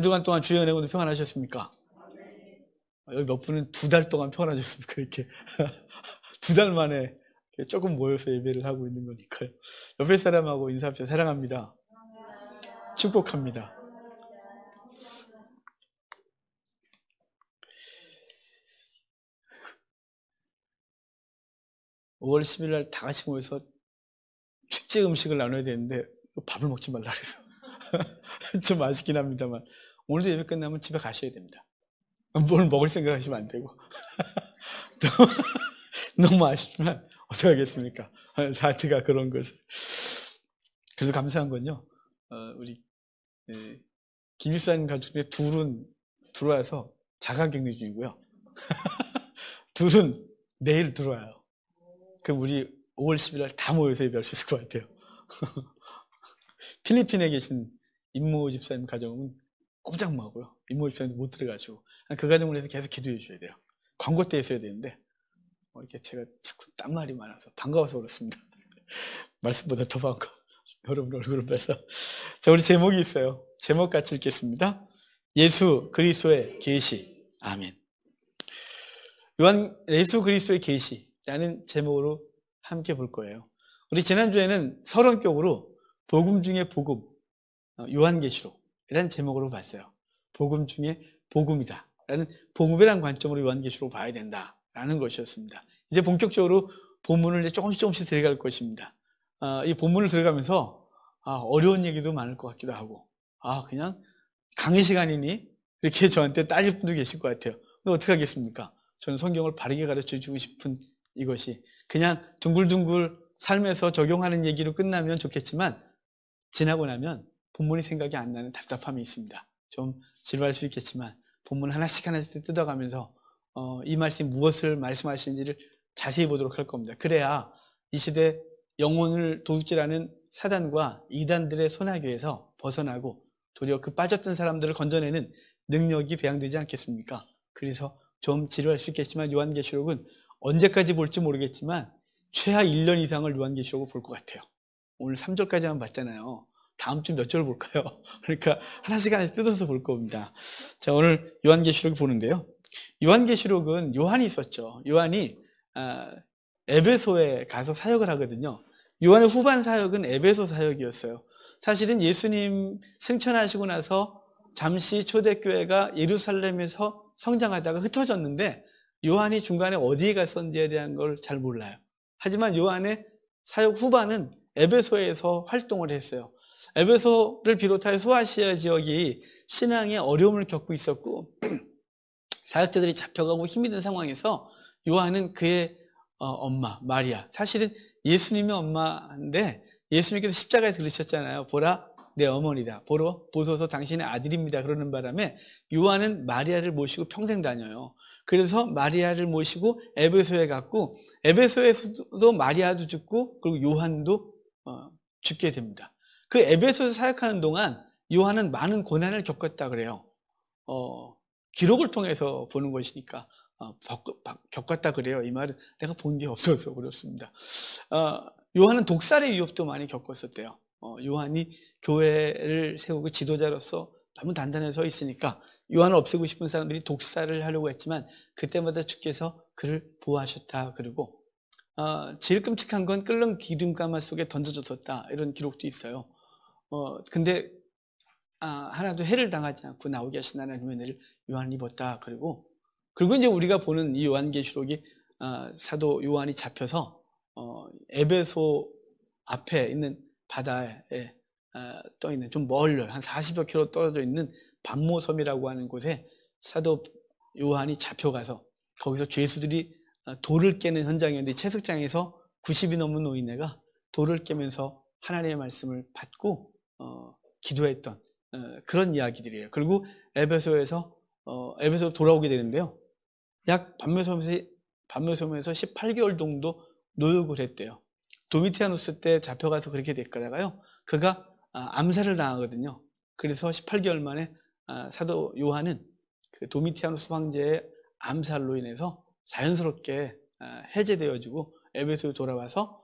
주간 동안 주의 은혜 가운데 평안하셨습니까? 여기 몇 분은 2달 동안 평안하셨습니까? 이렇게 2달 만에 조금 모여서 예배를 하고 있는 거니까요. 옆에 사람하고 인사합시다. 사랑합니다. 축복합니다. (5월 10일) 날 다 같이 모여서 축제 음식을 나눠야 되는데 밥을 먹지 말라 그래서 좀 아쉽긴 합니다만 오늘도 예배 끝나면 집에 가셔야 됩니다. 뭘 먹을 생각하시면 안 되고 너무 아쉽지만 어떻게 하겠습니까? 사태가 그런 것을. 그래서 감사한 건요, 우리 김집사님 가족 중에 둘은 들어와서 자가격리 중이고요. 둘은 내일 들어와요. 그럼 우리 5월 10일 날 다 모여서 예배할 수 있을 것 같아요. 필리핀에 계신 임모 집사님 가정은 꼼짝 마고요. 임모 집사님도 못 들어가시고 그 가정을 위해서 계속 기도해 주셔야 돼요. 광고 때 있어야 되는데 이렇게 제가 자꾸 딴말이 많아서 반가워서 그렇습니다. 말씀보다 더 반가워. 여러분 얼굴을 뵈서. 자, 우리 제목이 있어요. 제목 같이 읽겠습니다. 예수 그리스도의 계시. 아멘. 예수 그리스도의 계시라는 제목으로 함께 볼 거예요. 우리 지난주에는 서론격으로 복음 중에 복음, 요한계시록이라는 제목으로 봤어요. 복음 중에 복음이다 라는 복음이라는 관점으로 요한계시록을 봐야 된다라는 것이었습니다. 이제 본격적으로 본문을 조금씩 들어갈 것입니다. 이 본문을 들어가면서 어려운 얘기도 많을 것 같기도 하고 그냥 강의 시간이니 이렇게 저한테 따질 분도 계실 것 같아요. 근데 어떻게 하겠습니까? 저는 성경을 바르게 가르쳐주고 싶은 이것이 그냥 둥글둥글 삶에서 적용하는 얘기로 끝나면 좋겠지만 지나고 나면 본문이 생각이 안 나는 답답함이 있습니다. 좀 지루할 수 있겠지만 본문 하나씩 뜯어가면서 이 말씀이 무엇을 말씀하시는지를 자세히 보도록 할 겁니다. 그래야 이 시대 영혼을 도둑질하는 사단과 이단들의 손아귀에서 벗어나고 도리어 그 빠졌던 사람들을 건져내는 능력이 배양되지 않겠습니까? 그래서 좀 지루할 수 있겠지만 요한계시록은 언제까지 볼지 모르겠지만 최하 1년 이상을 요한계시록을 볼 것 같아요. 오늘 3절까지만 봤잖아요. 다음 주 몇 절 볼까요? 그러니까 하나씩 뜯어서 볼 겁니다. 자, 오늘 요한계시록을 보는데요. 요한계시록은 요한이 있었죠. 요한이 에베소에 가서 사역을 하거든요. 요한의 후반 사역은 에베소 사역이었어요. 사실은 예수님 승천하시고 나서 잠시 초대교회가 예루살렘에서 성장하다가 흩어졌는데 요한이 중간에 어디에 갔었는지에 대한 걸 잘 몰라요. 하지만 요한의 사역 후반은 에베소에서 활동을 했어요. 에베소를 비롯하여 소아시아 지역이 신앙의 어려움을 겪고 있었고 사역자들이 잡혀가고 힘이 든 상황에서 요한은 그의 엄마 마리아, 사실은 예수님의 엄마인데 예수님께서 십자가에서 그러셨잖아요. 보라 내 어머니다. 보소서 당신의 아들입니다. 그러는 바람에 요한은 마리아를 모시고 평생 다녀요. 그래서 마리아를 모시고 에베소에 갔고 에베소에서도 마리아도 죽고 그리고 요한도 죽게 됩니다. 그 에베소에서 사역하는 동안 요한은 많은 고난을 겪었다 그래요. 기록을 통해서 보는 것이니까 겪었다 그래요. 이 말은 내가 본 게 없어서 그렇습니다. 요한은 독살의 위협도 많이 겪었었대요. 요한이 교회를 세우고 지도자로서 너무 단단히 서 있으니까 요한을 없애고 싶은 사람들이 독살을 하려고 했지만 그때마다 주께서 그를 보호하셨다. 그리고 제일 끔찍한 건 끓는 기름가마 속에 던져졌었다. 이런 기록도 있어요. 근데 하나도 해를 당하지 않고 나오게 하신 하나님의 은혜를 요한이 입었다. 그리고 이제 우리가 보는 이 요한계시록이 사도 요한이 잡혀서 에베소 앞에 있는 바다에 떠 있는 좀 멀려 한 40여 킬로 떨어져 있는 반모섬이라고 하는 곳에 사도 요한이 잡혀가서 거기서 죄수들이 돌을 깨는 현장이었는데 채석장에서 90이 넘는 노인네가 돌을 깨면서 하나님의 말씀을 받고 기도했던 그런 이야기들이에요. 그리고 에베소에서 돌아오게 되는데요. 약 반모섬에서 18개월 정도 노역을 했대요. 도미티아누스 때 잡혀가서 그렇게 됐다가요. 그가 암살을 당하거든요. 그래서 18개월 만에 사도 요한은 그 도미티아누스 황제의 암살로 인해서 자연스럽게 해제되어지고 에베소에 돌아와서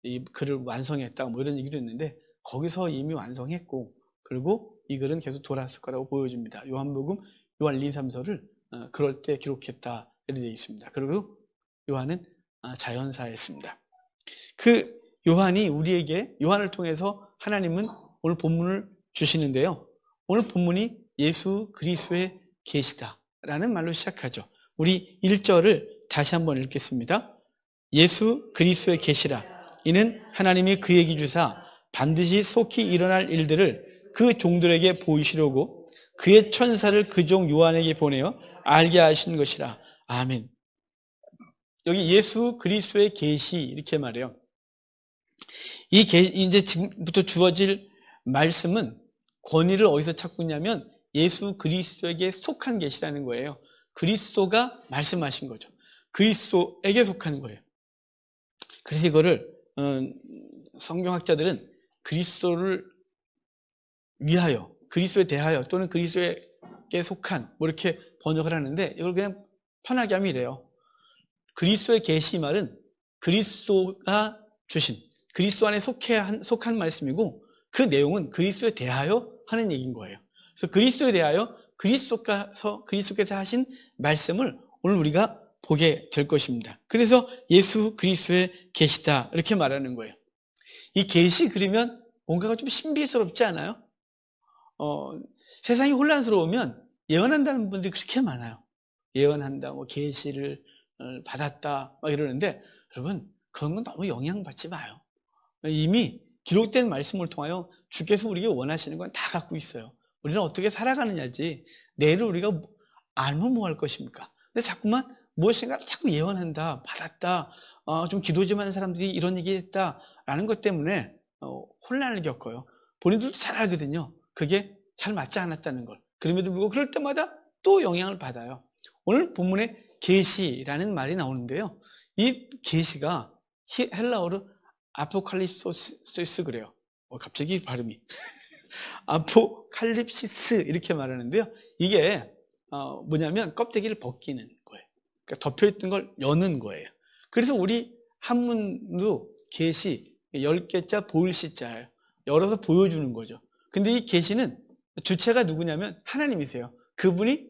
이 글을 완성했다 뭐 이런 얘기도 있는데 거기서 이미 완성했고 그리고 이 글은 계속 돌았을 거라고 보여집니다. 요한 1, 2, 3서를 그럴 때 기록했다 이렇게 되어 있습니다. 그리고 요한은 자연사했습니다. 그 요한이 우리에게 요한을 통해서 하나님은 오늘 본문을 주시는데요. 오늘 본문이 예수 그리스도의 계시다라는 말로 시작하죠. 우리 1절을 다시 한번 읽겠습니다. 예수 그리스도의 계시라. 이는 하나님이 그에게 주사 반드시 속히 일어날 일들을 그 종들에게 보이시려고 그의 천사를 그 종 요한에게 보내어 알게 하신 것이라. 아멘. 여기 예수 그리스도의 계시 이렇게 말해요. 이제 지금부터 주어질 말씀은 권위를 어디서 찾고 있냐면 예수 그리스도에게 속한 계시라는 거예요. 그리스도가 말씀하신 거죠. 그리스도에게 속한 거예요. 그래서 이거를 성경학자들은 그리스도를 위하여, 그리스도에 대하여 또는 그리스도에게 속한 뭐 이렇게 번역을 하는데 이걸 그냥 편하게 하면 이래요. 그리스도의 계시 말은 그리스도가 주신 그리스도 안에 속한 말씀이고 그 내용은 그리스도에 대하여 하는 얘기인 거예요. 그래서 그리스도에 대하여 그리스도께서 하신 말씀을 오늘 우리가 보게 될 것입니다. 그래서 예수 그리스도의 계시다 이렇게 말하는 거예요. 이 계시 그리면 뭔가가 좀 신비스럽지 않아요? 세상이 혼란스러우면 예언한다는 분들이 그렇게 많아요. 예언한다, 뭐 계시를 받았다 막 이러는데 여러분 그런 건 너무 영향받지 마요. 이미 기록된 말씀을 통하여 주께서 우리에게 원하시는 건 다 갖고 있어요. 우리는 어떻게 살아가느냐지 내일을 우리가 알면 뭐 할 것입니까? 근데 자꾸만 무엇인가를 자꾸 예언한다, 받았다, 좀 기도 좀 하는 사람들이 이런 얘기 했다라는 것 때문에 혼란을 겪어요. 본인들도 잘 알거든요. 그게 잘 맞지 않았다는 걸. 그럼에도 불구하고 그럴 때마다 또 영향을 받아요. 오늘 본문에 계시라는 말이 나오는데요. 이 계시가 헬라어로 아포칼립시스 그래요. 갑자기 발음이 아포칼립시스 이렇게 말하는데요. 이게 뭐냐면 껍데기를 벗기는 거예요. 그러니까 덮여있던 걸 여는 거예요. 그래서 우리 한문도 계시 10개자 보일 시자예요. 열어서 보여주는 거죠. 근데 이 계시는 주체가 누구냐면 하나님이세요. 그분이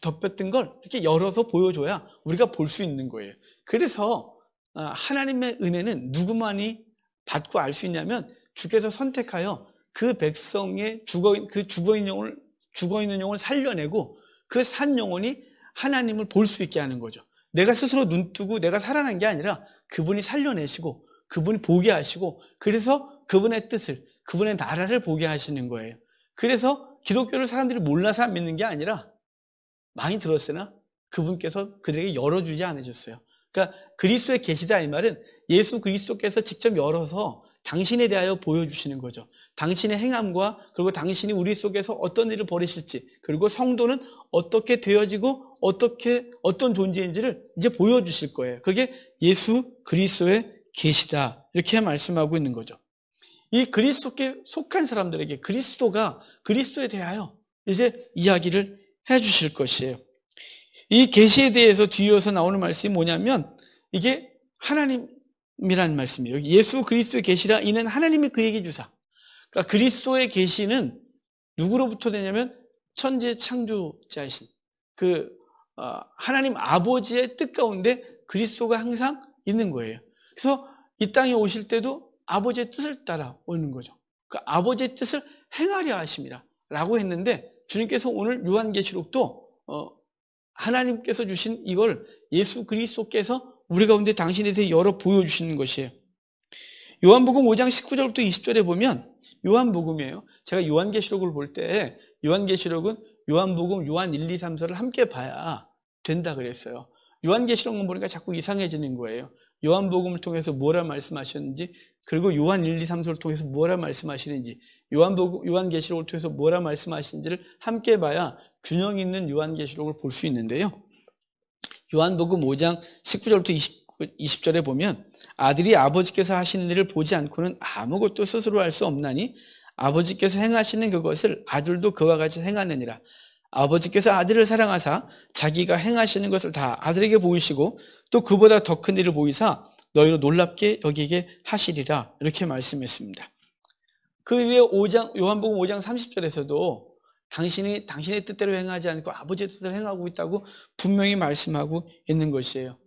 덮였던 걸 이렇게 열어서 보여줘야 우리가 볼 수 있는 거예요. 그래서 하나님의 은혜는 누구만이 받고 알 수 있냐면 주께서 선택하여 그 백성의 죽어있는 영혼을 살려내고 그 산 영혼이 하나님을 볼 수 있게 하는 거죠. 내가 스스로 눈 뜨고 내가 살아난 게 아니라 그분이 살려내시고 그분이 보게 하시고 그래서 그분의 뜻을 그분의 나라를 보게 하시는 거예요. 그래서 기독교를 사람들이 몰라서 안 믿는 게 아니라 많이 들었으나 그분께서 그들에게 열어주지 않으셨어요. 그러니까 그리스도의 계시다 이 말은 예수 그리스도께서 직접 열어서 당신에 대하여 보여주시는 거죠. 당신의 행함과 그리고 당신이 우리 속에서 어떤 일을 벌이실지 그리고 성도는 어떻게 되어지고 어떤 존재인지를 이제 보여주실 거예요. 그게 예수 그리스도의 계시다 이렇게 말씀하고 있는 거죠. 이 그리스도께 속한 사람들에게 그리스도에 대하여 이제 이야기를 해주실 것이에요. 이 계시에 대해서 뒤이어서 나오는 말씀이 뭐냐면 이게 하나님이라는 말씀이에요. 예수 그리스도의 계시라 이는 하나님이 그에게 주사. 그러니까 그리스도의 계시는 누구로부터 되냐면 천지 창조자이신 하나님 아버지의 뜻 가운데 그리스도가 항상 있는 거예요. 그래서 이 땅에 오실 때도 아버지의 뜻을 따라 오는 거죠. 그 아버지의 뜻을 행하려 하심이라 라고 했는데 주님께서 오늘 요한계시록도 하나님께서 주신 이걸 예수 그리스도께서 우리 가운데 당신에 대해 열어 보여주시는 것이에요. 요한복음 5장 19절부터 20절에 보면 요한복음이에요. 제가 요한계시록을 볼 때 요한계시록은 요한복음, 요한 1, 2, 3서를 함께 봐야 된다 그랬어요. 요한계시록만 보니까 자꾸 이상해지는 거예요. 요한복음을 통해서 뭐라 말씀하셨는지 그리고 요한 1, 2, 3서를 통해서 뭐라 말씀하시는지 요한계시록을 통해서 뭐라 말씀하시는지를 함께 봐야 균형 있는 요한계시록을 볼 수 있는데요. 요한복음 5장 19절부터 20절에 보면 아들이 아버지께서 하시는 일을 보지 않고는 아무것도 스스로 할 수 없나니 아버지께서 행하시는 그것을 아들도 그와 같이 행하느니라. 아버지께서 아들을 사랑하사 자기가 행하시는 것을 다 아들에게 보이시고 또 그보다 더 큰 일을 보이사 너희로 놀랍게 여기게 하시리라 이렇게 말씀했습니다. 그 위에 요한복음 5장 30절에서도 당신이 당신의 뜻대로 행하지 않고 아버지의 뜻을 행하고 있다고 분명히 말씀하고 있는 것이에요.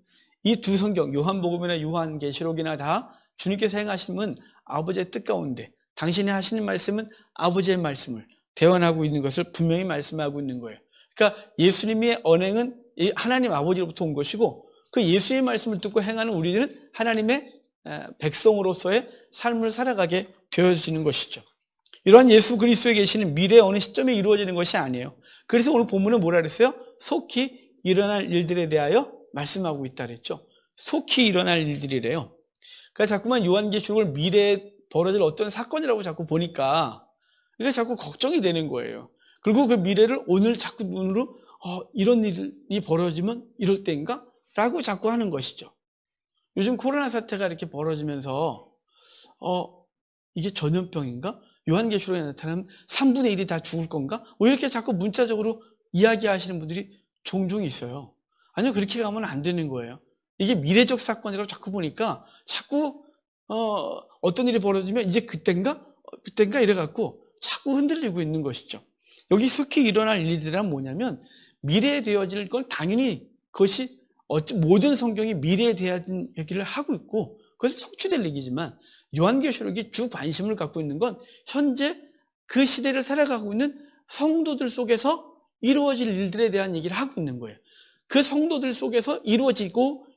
이 두 성경, 요한복음이나 요한계시록이나 다 주님께서 행하심은 아버지의 뜻 가운데, 당신이 하시는 말씀은 아버지의 말씀을 대언하고 있는 것을 분명히 말씀하고 있는 거예요. 그러니까 예수님의 언행은 하나님 아버지로부터 온 것이고, 그 예수의 말씀을 듣고 행하는 우리는 하나님의 백성으로서의 삶을 살아가게 되어지는 것이죠. 이러한 예수 그리스도에 계시는 미래의 어느 시점에 이루어지는 것이 아니에요. 그래서 오늘 본문은 뭐라 그랬어요? 속히 일어날 일들에 대하여 말씀하고 있다 그랬죠. 속히 일어날 일들이래요. 그러니까 자꾸만 요한계시록을 미래에 벌어질 어떤 사건이라고 자꾸 보니까 이게 자꾸 걱정이 되는 거예요. 그리고 그 미래를 오늘 자꾸 눈으로 이런 일이 벌어지면 이럴 때인가? 라고 자꾸 하는 것이죠. 요즘 코로나 사태가 이렇게 벌어지면서 이게 전염병인가? 요한계시록에 나타나면 3분의 1이 다 죽을 건가? 이렇게 자꾸 문자적으로 이야기하시는 분들이 종종 있어요. 아니요, 그렇게 가면 안 되는 거예요. 이게 미래적 사건이라고 자꾸 보니까 자꾸 어떤 일이 벌어지면 이제 그땐가 이래갖고 자꾸 흔들리고 있는 것이죠. 여기 속히 일어날 일들이란 뭐냐면 미래에 되어질 건 당연히 그것이 모든 성경이 미래에 대한 얘기를 하고 있고 그것은 성취될 얘기지만 요한계시록이 주 관심을 갖고 있는 건 현재 그 시대를 살아가고 있는 성도들 속에서 이루어질 일들에 대한 얘기를 하고 있는 거예요. 그 성도들 속에서 이루어지고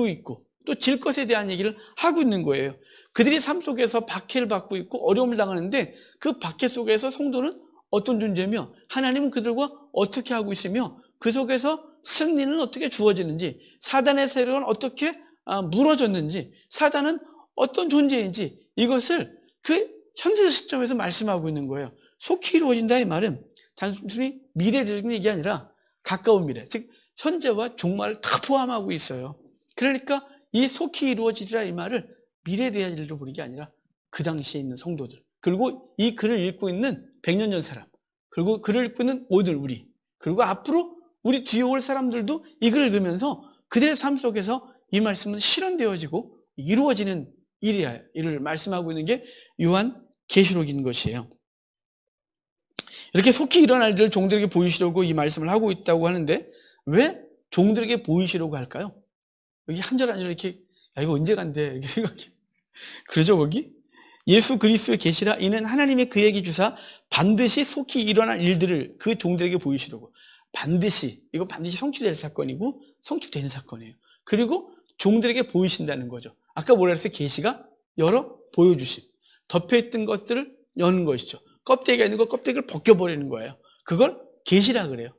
있고 또 질 것에 대한 얘기를 하고 있는 거예요. 그들이 삶 속에서 박해를 받고 있고 어려움을 당하는데 그 박해 속에서 성도는 어떤 존재며 하나님은 그들과 어떻게 하고 있으며 그 속에서 승리는 어떻게 주어지는지, 사단의 세력은 어떻게 무너졌는지, 사단은 어떤 존재인지 이것을 그 현재 시점에서 말씀하고 있는 거예요. 속히 이루어진다 이 말은 단순히 미래적인 얘기 아니라 가까운 미래, 즉 현재와 종말을 다 포함하고 있어요. 그러니까 이 속히 이루어지리라 이 말을 미래에 대한 일로 보는 게 아니라 그 당시에 있는 성도들, 그리고 이 글을 읽고 있는 100년 전 사람, 그리고 글을 읽고 있는 모든 우리, 그리고 앞으로 우리 뒤에 올 사람들도 이 글을 읽으면서 그들의 삶 속에서 이 말씀은 실현되어지고 이루어지는 일이야. 이를 말씀하고 있는 게 요한계시록인 것이에요. 이렇게 속히 일어날 일을 종들에게 보이시려고 이 말씀을 하고 있다고 하는데 왜 종들에게 보이시려고 할까요? 여기 한 절 한 절 이렇게 이거 언제 간대 이렇게 생각해. 그러죠 거기? 예수 그리스도의 계시라 이는 하나님의 그에게 주사 반드시 속히 일어날 일들을 그 종들에게 보이시려고. 이건 반드시 성취될 사건이고 성취된 사건이에요. 그리고 종들에게 보이신다는 거죠. 아까 뭐라 그랬어요? 계시가 열어 보여주심. 덮여있던 것들을 여는 것이죠. 껍데기가 있는 거 껍데기를 벗겨버리는 거예요. 그걸 계시라 그래요.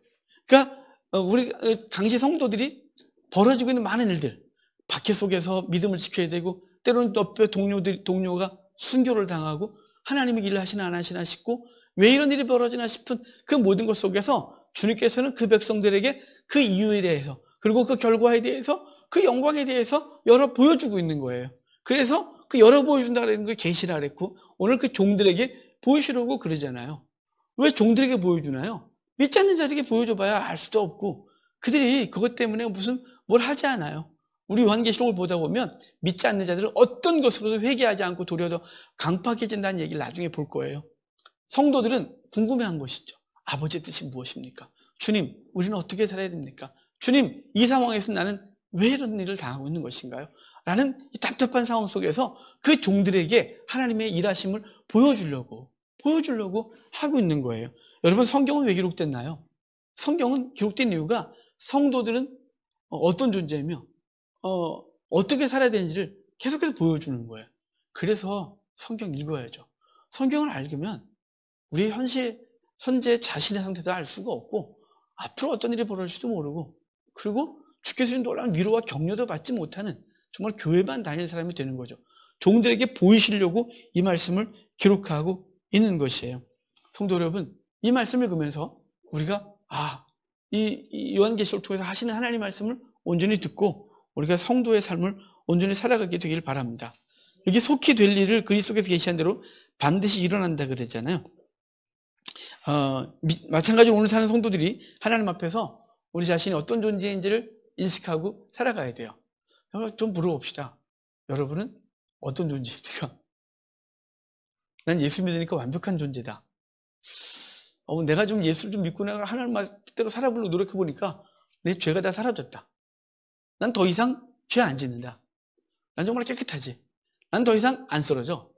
그러니까 우리 당시 성도들이 벌어지고 있는 많은 일들, 박해 속에서 믿음을 지켜야 되고 때로는 옆에 동료가 순교를 당하고 하나님이 일을 하시나 안 하시나 싶고 왜 이런 일이 벌어지나 싶은 그 모든 것 속에서 주님께서는 그 백성들에게 그 이유에 대해서 그리고 그 결과에 대해서 그 영광에 대해서 열어 보여주고 있는 거예요. 그래서 그 열어 보여준다는 걸 계시라 그랬고 오늘 그 종들에게 보여주려고 그러잖아요. 왜 종들에게 보여주나요? 믿지 않는 자들에게 보여줘봐야 알 수도 없고 그들이 그것 때문에 무슨 뭘 하지 않아요. 우리 요한계시록을 보다 보면 믿지 않는 자들은 어떤 것으로도 회개하지 않고 도리어 더 강팍해진다는 얘기를 나중에 볼 거예요. 성도들은 궁금해한 것이죠. 아버지의 뜻이 무엇입니까? 주님, 우리는 어떻게 살아야 됩니까? 주님, 이 상황에서 나는 왜 이런 일을 당하고 있는 것인가요? 라는 이 답답한 상황 속에서 그 종들에게 하나님의 일하심을 보여주려고 하고 있는 거예요. 여러분, 성경은 왜 기록됐나요? 성경은 기록된 이유가 성도들은 어떤 존재이며 어떻게 살아야 되는지를 계속해서 보여주는 거예요. 그래서 성경 읽어야죠. 성경을 알면 우리 현재 자신의 상태도 알 수가 없고 앞으로 어떤 일이 벌어질지도 모르고 그리고 주께서 주신 놀라운 위로와 격려도 받지 못하는 정말 교회만 다니는 사람이 되는 거죠. 종들에게 보이시려고 이 말씀을 기록하고 있는 것이에요. 성도 여러분, 이 말씀을 읽으면서 우리가 이 요한계시록을 통해서 하시는 하나님 말씀을 온전히 듣고 우리가 성도의 삶을 온전히 살아가게 되길 바랍니다. 여기 속히 될 일을 그리스도께서 계시한 대로 반드시 일어난다 그랬잖아요. 마찬가지로 오늘 사는 성도들이 하나님 앞에서 우리 자신이 어떤 존재인지를 인식하고 살아가야 돼요. 좀 물어봅시다. 여러분은 어떤 존재입니까? 난 예수 믿으니까 완벽한 존재다. 내가 좀 예수를 좀 믿고 내가 하나님 말대로 살아보려고 노력해보니까 내 죄가 다 사라졌다. 난 더 이상 죄 안 짓는다. 난 정말 깨끗하지. 난 더 이상 안 쓰러져.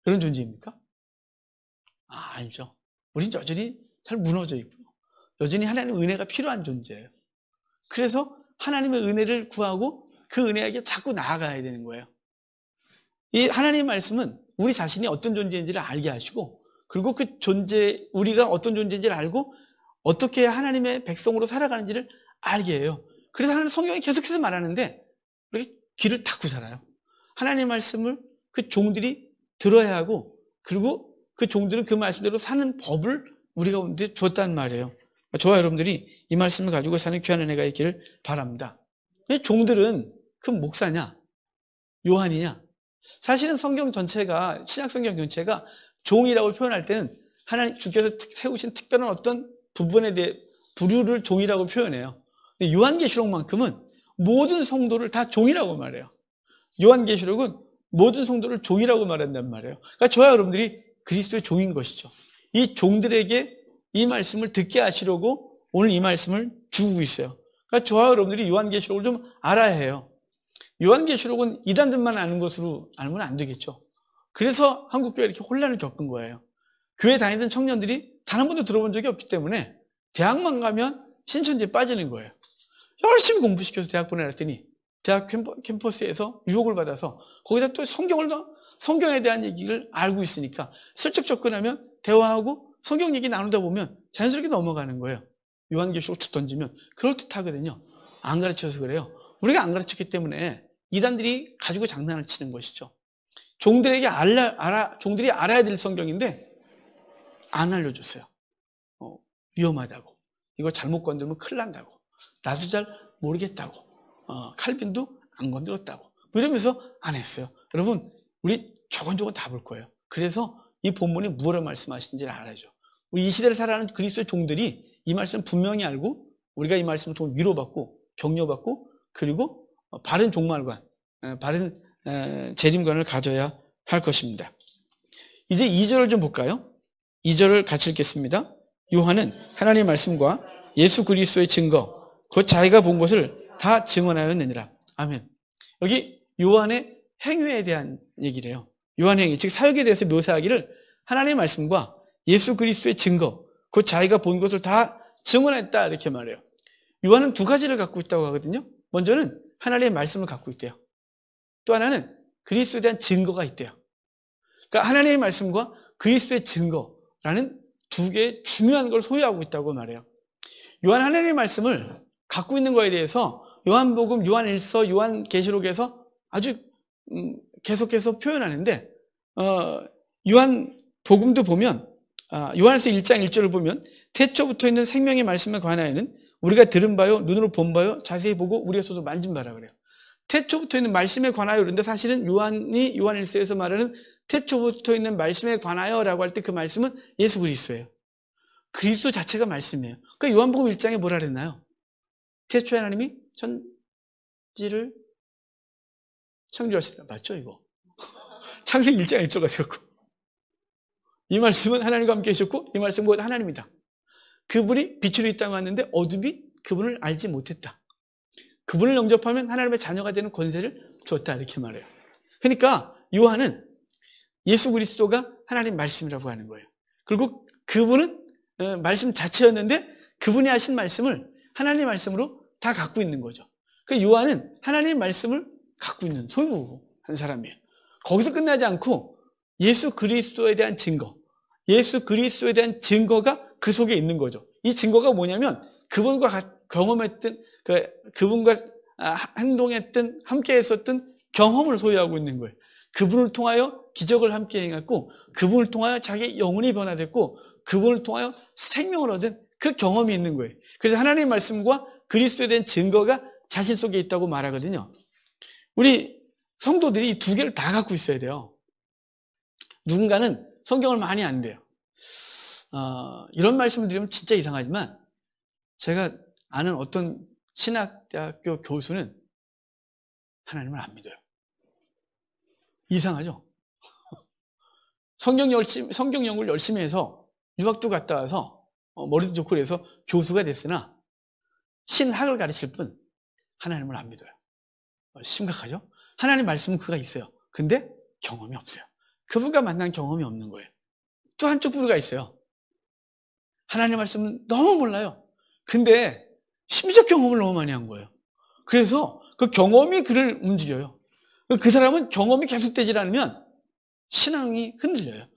그런 존재입니까? 아니죠. 우린 여전히 잘 무너져 있고요. 여전히 하나님의 은혜가 필요한 존재예요. 그래서 하나님의 은혜를 구하고 그 은혜에게 자꾸 나아가야 되는 거예요. 이 하나님의 말씀은 우리 자신이 어떤 존재인지를 알게 하시고, 그리고 그 존재, 우리가 어떤 존재인지를 알고 어떻게 하나님의 백성으로 살아가는지를 알게 해요. 그래서 하나님 성경이 계속해서 말하는데 우리 귀를 닫고 살아요. 하나님의 말씀을 그 종들이 들어야 하고, 그리고 그 종들은 그 말씀대로 사는 법을 우리 가운데 주었단 말이에요. 저와 여러분들이 이 말씀을 가지고 사는 귀한 은혜가 있기를 바랍니다. 왜 종들은 그 목사냐? 요한이냐? 사실은 성경 전체가, 신약 성경 전체가 종이라고 표현할 때는 하나님 주께서 세우신 특별한 어떤 부분에 대해 부류를 종이라고 표현해요. 요한계시록만큼은 모든 성도를 다 종이라고 말해요. 요한계시록은 모든 성도를 종이라고 말한단 말이에요. 그러니까 저와 여러분들이 그리스도의 종인 것이죠. 이 종들에게 이 말씀을 듣게 하시려고 오늘 이 말씀을 주고 있어요. 그러니까 저와 여러분들이 요한계시록을 좀 알아야 해요. 요한계시록은 이단들만 아는 것으로 알면 안 되겠죠. 그래서 한국교회가 이렇게 혼란을 겪은 거예요. 교회 다니던 청년들이 단 한 번도 들어본 적이 없기 때문에 대학만 가면 신천지에 빠지는 거예요. 열심히 공부시켜서 대학 보내놨더니 대학 캠퍼스에서 유혹을 받아서 거기다 또 성경에 대한 얘기를 알고 있으니까 슬쩍 접근하면 대화하고 성경 얘기 나누다 보면 자연스럽게 넘어가는 거예요. 요한계시록을 툭 던지면 그럴듯하거든요. 안 가르쳐서 그래요. 우리가 안 가르쳤기 때문에 이단들이 가지고 장난을 치는 것이죠. 종들이 알아야 될 성경인데 안 알려줬어요. 위험하다고. 이거 잘못 건드리면 큰일 난다고. 나도 잘 모르겠다고. 칼빈도 안 건드렸다고. 이러면서 안 했어요. 여러분, 우리 조곤조곤 다 볼 거예요. 그래서 이 본문이 무엇을 말씀하시는지를 알아야죠. 우리 이 시대를 살아가는 그리스도의 종들이 이 말씀 분명히 알고 우리가 이 말씀을 통해 위로받고 격려받고 그리고 바른 종말관, 바른 재림관을 가져야 할 것입니다. 이제 2절을 좀 볼까요? 2절을 같이 읽겠습니다. 요한은 하나님의 말씀과 예수 그리스도의 증거, 곧 자기가 본 것을 다 증언하였느니라. 아멘. 여기 요한의 행위에 대한 얘기래요. 요한의 행위, 즉 사역에 대해서 묘사하기를 하나님의 말씀과 예수 그리스도의 증거, 곧 자기가 본 것을 다 증언했다 이렇게 말해요. 요한은 두 가지를 갖고 있다고 하거든요. 먼저는 하나님의 말씀을 갖고 있대요. 또 하나는 그리스도에 대한 증거가 있대요. 그러니까 하나님의 말씀과 그리스도의 증거라는 두 개의 중요한 걸 소유하고 있다고 말해요. 요한 하나님의 말씀을 갖고 있는 거에 대해서 요한복음, 요한일서, 요한계시록에서 아주 계속해서 표현하는데 요한복음도 보면 요한일서 1장 1절을 보면 태초부터 있는 생명의 말씀에 관하여는 우리가 들은 바요, 눈으로 본 바요, 자세히 보고 우리가 손으로 만진 바라 그래요. 태초부터 있는 말씀에 관하여 그런데 사실은 요한이 요한일서에서 말하는 태초부터 있는 말씀에 관하여라고 할 때 그 말씀은 예수 그리스도예요. 그리스도 자체가 말씀이에요. 그러니까 요한복음 1장에 뭐라 그랬나요? 태초에 하나님이 천지를 창조하시다. 맞죠 이거? 창세기 1장 1절가 되었고 이 말씀은 하나님과 함께 계셨고 이 말씀은 곧 하나님이다. 그분이 빛으로 이 땅에 왔는데 어둠이 그분을 알지 못했다. 그분을 영접하면 하나님의 자녀가 되는 권세를 주었다 이렇게 말해요. 그러니까 요한은 예수 그리스도가 하나님 말씀이라고 하는 거예요. 그리고 그분은 말씀 자체였는데 그분이 하신 말씀을 하나님의 말씀으로 다 갖고 있는 거죠. 그 요한은 하나님의 말씀을 갖고 있는 소유한 사람이에요. 거기서 끝나지 않고 예수 그리스도에 대한 증거, 예수 그리스도에 대한 증거가 그 속에 있는 거죠. 이 증거가 뭐냐면 그분과 경험했던, 그분과 행동했던, 함께 했었던 경험을 소유하고 있는 거예요. 그분을 통하여 기적을 함께 행했고 그분을 통하여 자기의 영혼이 변화됐고 그분을 통하여 생명을 얻은 그 경험이 있는 거예요. 그래서 하나님의 말씀과 그리스도에 대한 증거가 자신 속에 있다고 말하거든요. 우리 성도들이 이 두 개를 다 갖고 있어야 돼요. 누군가는 성경을 많이 안 돼요. 이런 말씀을 드리면 진짜 이상하지만 제가 아는 어떤 신학대학교 교수는 하나님을 안 믿어요. 이상하죠? 성경 연구를 열심히 해서 유학도 갔다 와서 머리도 좋고 그래서 교수가 됐으나 신학을 가르칠 뿐 하나님을 안 믿어요. 심각하죠? 하나님 말씀은 그가 있어요. 근데 경험이 없어요. 그분과 만난 경험이 없는 거예요. 또 한쪽 부류가 있어요. 하나님 말씀은 너무 몰라요. 근데 심지어 경험을 너무 많이 한 거예요. 그래서 그 경험이 그를 움직여요. 그 사람은 경험이 계속되지 않으면 신앙이 흔들려요.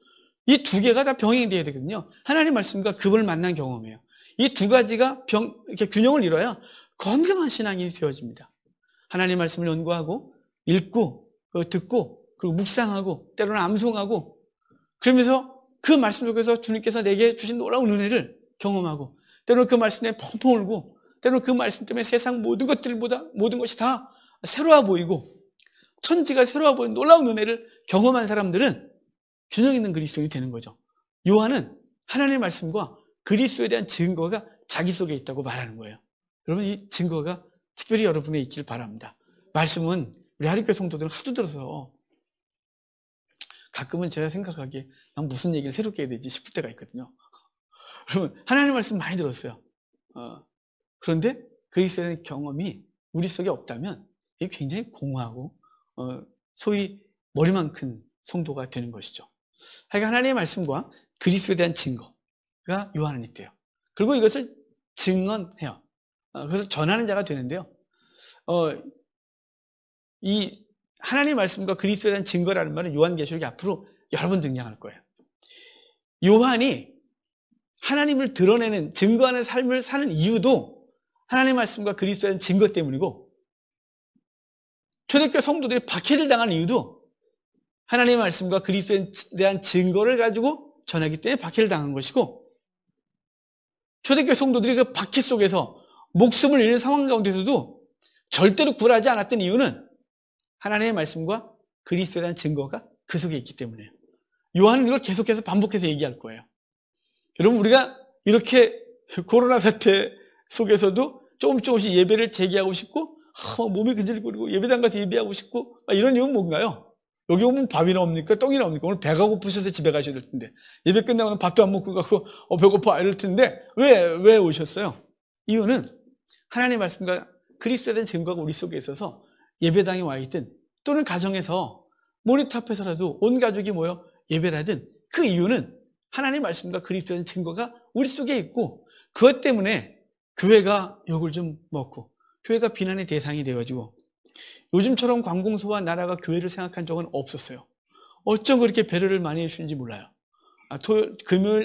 이 두 개가 다 병행돼야 되거든요. 하나님 말씀과 그분을 만난 경험이에요. 이 두 가지가 이렇게 균형을 이뤄야 건강한 신앙이 되어집니다. 하나님 말씀을 연구하고 읽고 듣고 그리고 묵상하고 때로는 암송하고 그러면서 그 말씀 속에서 주님께서 내게 주신 놀라운 은혜를 경험하고 때로는 그 말씀에 펑펑 울고 때로는 그 말씀 때문에 세상 모든 것들보다 모든 것이 다 새로워 보이고 천지가 새로워 보이는 놀라운 은혜를 경험한 사람들은 균형 있는 그리스도인이 되는 거죠. 요한은 하나님의 말씀과 그리스도에 대한 증거가 자기 속에 있다고 말하는 거예요. 여러분 이 증거가 특별히 여러분에 있길 바랍니다. 말씀은 우리 하리교회 성도들은 하도 들어서 가끔은 제가 생각하기에 난 무슨 얘기를 새롭게 해야 되지 싶을 때가 있거든요. 여러분 하나님의 말씀 많이 들었어요. 그런데 그리스도에 대한 경험이 우리 속에 없다면 이게 굉장히 공허하고 소위 머리만 큰 성도가 되는 것이죠. 하여간 하나님의 말씀과 그리스도에 대한 증거가 요한은 있대요. 그리고 이것을 증언해요. 그것을 전하는 자가 되는데요. 이 하나님의 말씀과 그리스도에 대한 증거라는 말은 요한계시록이 앞으로 여러 번 등장할 거예요. 요한이 하나님을 드러내는 증거하는 삶을 사는 이유도 하나님의 말씀과 그리스도에 대한 증거 때문이고 초대교회 성도들이 박해를 당한 이유도 하나님의 말씀과 그리스도에 대한 증거를 가지고 전하기 때문에 박해를 당한 것이고 초대교회 성도들이 그 박해 속에서 목숨을 잃는 상황 가운데서도 절대로 굴하지 않았던 이유는 하나님의 말씀과 그리스도에 대한 증거가 그 속에 있기 때문이에요. 요한은 이걸 계속해서 반복해서 얘기할 거예요. 여러분 우리가 이렇게 코로나 사태 속에서도 조금씩 예배를 재개하고 싶고 몸이 근질거리고 예배당 가서 예배하고 싶고 이런 이유는 뭔가요? 여기 오면 밥이 나옵니까? 똥이 나옵니까? 오늘 배가 고프셔서 집에 가셔야 될 텐데 예배 끝나고는 밥도 안 먹고 가고 배고파 이럴 텐데 왜 오셨어요? 이유는 하나님의 말씀과 그리스도에 대한 증거가 우리 속에 있어서 예배당에 와 있든 또는 가정에서 모니터 앞에서라도 온 가족이 모여 예배를 하든 그 이유는 하나님의 말씀과 그리스도에 대한 증거가 우리 속에 있고 그것 때문에 교회가 욕을 좀 먹고 교회가 비난의 대상이 되어가지고 요즘처럼 관공서와 나라가 교회를 생각한 적은 없었어요. 어쩜 그렇게 배려를 많이 해주는지 몰라요.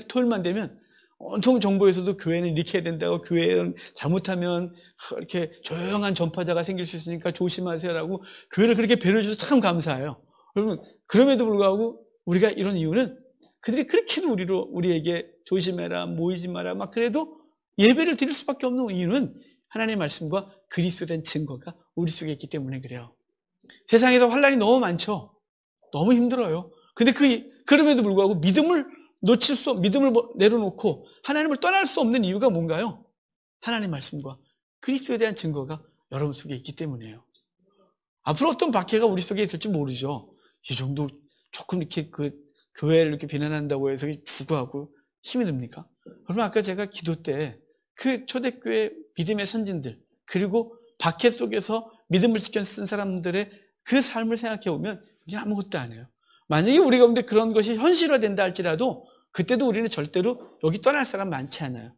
토요일만 되면 온통 정부에서도 교회는 이렇게 해야 된다고 교회는 잘못하면 이렇게 조용한 전파자가 생길 수 있으니까 조심하세요라고 교회를 그렇게 배려해 줘서 참 감사해요. 여러분 그럼에도 불구하고 우리가 이런 이유는 그들이 그렇게도 우리에게 조심해라 모이지 마라 막 그래도 예배를 드릴 수밖에 없는 이유는 하나님의 말씀과 그리스도에 대한 증거가 우리 속에 있기 때문에 그래요. 세상에서 환난이 너무 많죠. 너무 힘들어요. 근데 그럼에도 불구하고 믿음을 내려놓고 하나님을 떠날 수 없는 이유가 뭔가요? 하나님의 말씀과 그리스도에 대한 증거가 여러분 속에 있기 때문이에요. 앞으로 어떤 박해가 우리 속에 있을지 모르죠. 이 정도 조금 이렇게 교회를 이렇게 비난한다고 해서 주구하고 힘이 듭니까? 여러분 아까 제가 기도 때 그 초대교회 믿음의 선진들 그리고 박해 속에서 믿음을 지켜 쓴 사람들의 그 삶을 생각해 보면 그냥 아무것도 안 해요. 만약에 우리 가운데 그런 것이 현실화된다 할지라도 그때도 우리는 절대로 여기 떠날 사람 많지 않아요.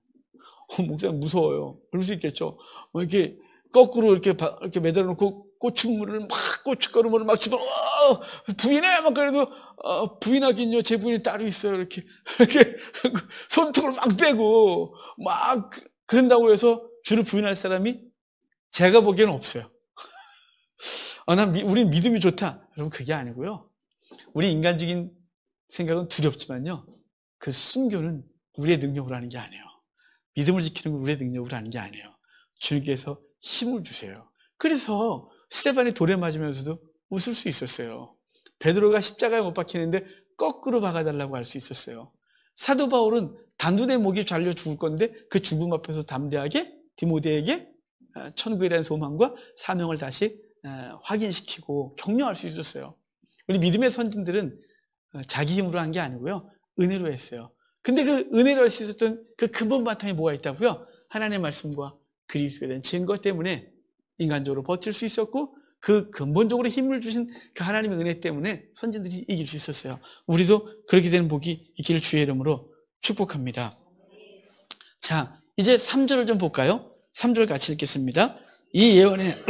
목사님 무서워요. 그럴 수 있겠죠. 이렇게 거꾸로 이렇게 매달아 놓고 고춧가루물을 막 집어 부인해 막 그래도 부인하긴요. 제 부인이 따로 있어요. 이렇게 손톱을 막 빼고 막 그런다고 해서 주를 부인할 사람이 제가 보기에는 없어요. 우리 믿음이 좋다. 여러분 그게 아니고요. 우리 인간적인 생각은 두렵지만요. 그 순교는 우리의 능력으로 하는 게 아니에요. 믿음을 지키는 건 우리의 능력으로 하는 게 아니에요. 주님께서 힘을 주세요. 그래서 스데반이 돌에 맞으면서도 웃을 수 있었어요. 베드로가 십자가에 못 박히는데 거꾸로 박아달라고 할 수 있었어요. 사도 바울은 단두대 목이 잘려 죽을 건데 그 죽음 앞에서 담대하게 디모데에게 천국에 대한 소망과 사명을 다시 확인시키고 격려할 수 있었어요. 우리 믿음의 선진들은 자기 힘으로 한 게 아니고요. 은혜로 했어요. 근데 그 은혜로 할 수 있었던 그 근본 바탕에 뭐가 있다고요? 하나님의 말씀과 그리스도에 대한 증거 때문에 인간적으로 버틸 수 있었고 그 근본적으로 힘을 주신 그 하나님의 은혜 때문에 선진들이 이길 수 있었어요. 우리도 그렇게 되는 복이 있기를 주의 이름으로 축복합니다. 자, 이제 3절을 좀 볼까요? 3절 같이 읽겠습니다. 이 예언에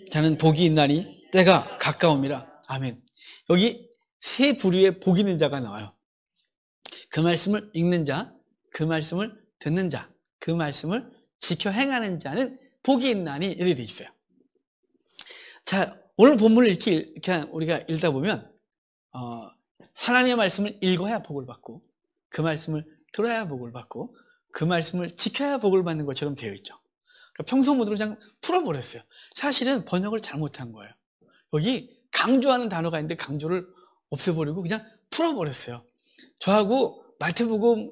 자는 복이 있나니 때가 가까움이라. 아멘. 여기 세 부류의 복 있는 자가 나와요. 그 말씀을 읽는 자, 그 말씀을 듣는 자, 그 말씀을 지켜 행하는 자는 복이 있나니 이렇게 돼 있어요. 자, 오늘 본문을 이렇게 우리가 읽다 보면 하나님의 말씀을 읽어야 복을 받고 그 말씀을 들어야 복을 받고 그 말씀을 지켜야 복을 받는 것처럼 되어 있죠. 그러니까 평소 모드로 그냥 풀어버렸어요. 사실은 번역을 잘못한 거예요. 여기 강조하는 단어가 있는데 강조를 없애버리고 그냥 풀어버렸어요. 저하고 마태복음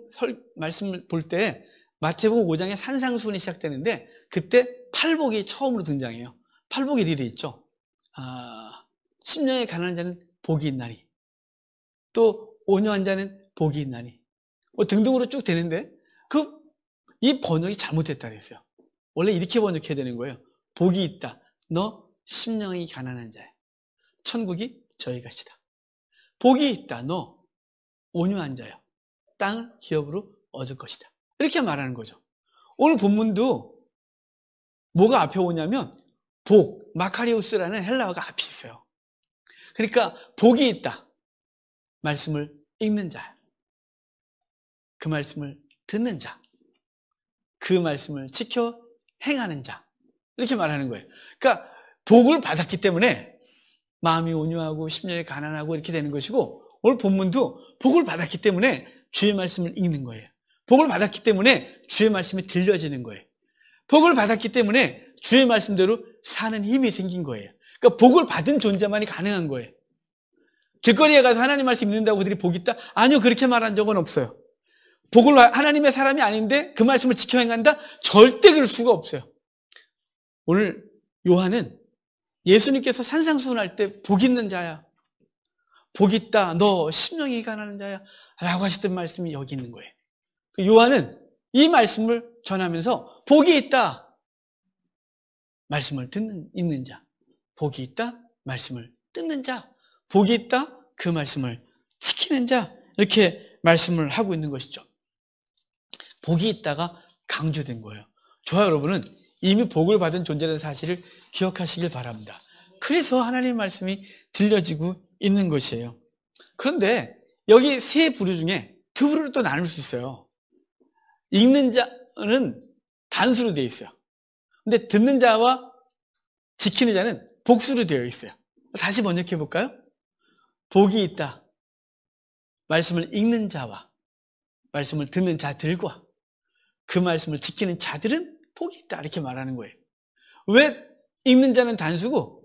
말씀을 볼 때 마태복음 5장에 산상수훈이 시작되는데 그때 팔복이 처음으로 등장해요. 팔복이 이렇게 돼 있죠. 심령에 가난한 자는 복이 있나니, 또 온유한 자는 복이 있나니, 등등으로 쭉 되는데 이 번역이 잘못됐다 그랬어요. 원래 이렇게 번역해야 되는 거예요. 복이 있다. 너 심령이 가난한 자야. 천국이 저희 것이다. 복이 있다. 너 온유한 자야. 땅을 기업으로 얻을 것이다. 이렇게 말하는 거죠. 오늘 본문도 뭐가 앞에 오냐면 복, 마카리우스라는 헬라어가 앞에 있어요. 그러니까 복이 있다. 말씀을 읽는 자, 그 말씀을 듣는 자, 그 말씀을 지켜 행하는 자, 이렇게 말하는 거예요. 그러니까 복을 받았기 때문에 마음이 온유하고 심령이 가난하고 이렇게 되는 것이고, 오늘 본문도 복을 받았기 때문에 주의 말씀을 읽는 거예요. 복을 받았기 때문에 주의 말씀이 들려지는 거예요. 복을 받았기 때문에 주의 말씀대로 사는 힘이 생긴 거예요. 그러니까 복을 받은 존재만이 가능한 거예요. 길거리에 가서 하나님 말씀 읽는다고 그들이 복이 있다? 아니요, 그렇게 말한 적은 없어요. 복을 하나님의 사람이 아닌데 그 말씀을 지켜 행한다? 절대 그럴 수가 없어요. 오늘 요한은 예수님께서 산상수훈할 때 복 있는 자야, 복 있다, 너 심령이 가난한 자야 라고 하셨던 말씀이 여기 있는 거예요. 요한은 이 말씀을 전하면서 복이 있다, 말씀을 읽는 자, 복이 있다, 말씀을 듣는 자, 복이 있다, 그 말씀을 지키는 자, 이렇게 말씀을 하고 있는 것이죠. 복이 있다가 강조된 거예요. 저와 여러분은 이미 복을 받은 존재라는 사실을 기억하시길 바랍니다. 그래서 하나님의 말씀이 들려지고 있는 것이에요. 그런데 여기 세 부류 중에 두 부류를 또 나눌 수 있어요. 읽는 자는 단수로 되어 있어요. 근데 듣는 자와 지키는 자는 복수로 되어 있어요. 다시 번역해 볼까요? 복이 있다. 말씀을 읽는 자와 말씀을 듣는 자들과 그 말씀을 지키는 자들은 복이 있다, 이렇게 말하는 거예요. 왜 읽는 자는 단수고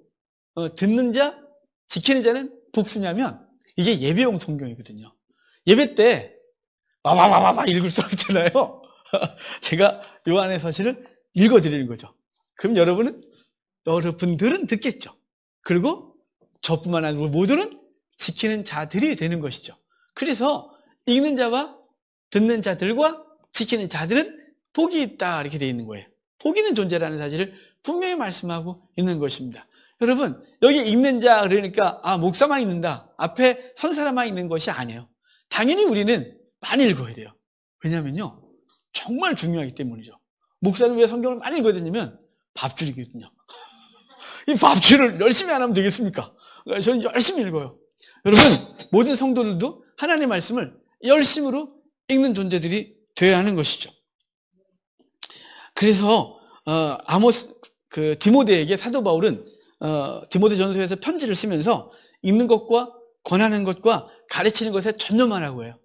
듣는 자, 지키는 자는 복수냐면 이게 예배용 성경이거든요. 예배 때 와와와와 읽을 수 없잖아요. 제가 요한의 서신을 읽어드리는 거죠. 그럼 여러분들은 듣겠죠. 그리고 저뿐만 아니고 모두는 지키는 자들이 되는 것이죠. 그래서 읽는 자와 듣는 자들과 지키는 자들은 복이 있다, 이렇게 되어 있는 거예요. 복 있는 존재라는 사실을 분명히 말씀하고 있는 것입니다. 여러분, 여기 읽는 자 그러니까 목사만 읽는다, 앞에 선 사람만 읽는 것이 아니에요. 당연히 우리는 많이 읽어야 돼요. 왜냐면요, 정말 중요하기 때문이죠. 목사는 왜 성경을 많이 읽어야 되냐면 밥줄이거든요. 이 밥줄을 열심히 안 하면 되겠습니까? 저는 열심히 읽어요. 여러분, 모든 성도들도 하나님의 말씀을 열심으로 읽는 존재들이 되어야 하는 것이죠. 그래서 디모데에게 사도 바울은 디모데 전서에서 편지를 쓰면서 읽는 것과 권하는 것과 가르치는 것에 전념하라고 해요.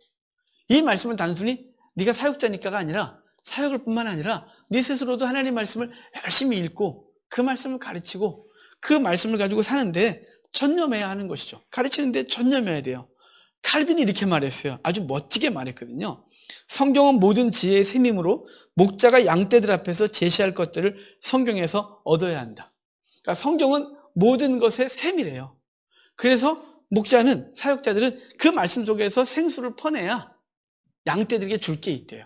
이 말씀은 단순히 네가 사역자니까가 아니라 사역을 뿐만 아니라 네 스스로도 하나님 말씀을 열심히 읽고 그 말씀을 가르치고 그 말씀을 가지고 사는데 전념해야 하는 것이죠. 가르치는데 전념해야 돼요. 칼빈이 이렇게 말했어요. 아주 멋지게 말했거든요. 성경은 모든 지혜의 샘임으로 목자가 양떼들 앞에서 제시할 것들을 성경에서 얻어야 한다. 그러니까 성경은 모든 것의 셈이래요. 그래서 목자는, 사역자들은 그 말씀 속에서 생수를 퍼내야 양떼들에게 줄 게 있대요.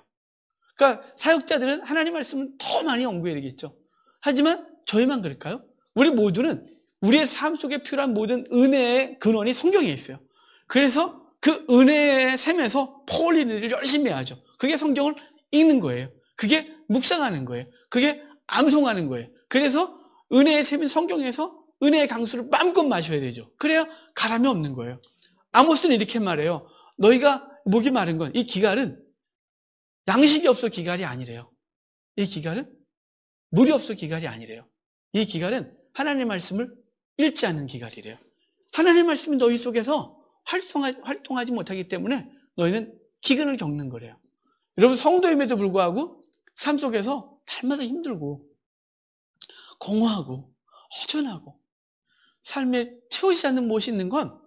그러니까 사역자들은 하나님 말씀을 더 많이 연구해야 되겠죠. 하지만 저희만 그럴까요? 우리 모두는 우리의 삶 속에 필요한 모든 은혜의 근원이 성경에 있어요. 그래서 그 은혜의 셈에서 퍼올리는 일을 열심히 해야죠. 그게 성경을 읽는 거예요. 그게 묵상하는 거예요. 그게 암송하는 거예요. 그래서 은혜의 셈인 성경에서 은혜의 강수를 마음껏 마셔야 되죠. 그래야 가람이 없는 거예요. 아모스는 이렇게 말해요. 너희가 목이 마른 건, 이 기갈은 양식이 없어 기갈이 아니래요. 이 기갈은 물이 없어 기갈이 아니래요. 이 기갈은 하나님의 말씀을 읽지 않는 기갈이래요. 하나님의 말씀이 너희 속에서 활동하지 못하기 때문에 너희는 기근을 겪는 거래요. 여러분, 성도임에도 불구하고 삶 속에서 날마다 힘들고 공허하고 허전하고 삶에 채워지지 않는 무엇이 있는 건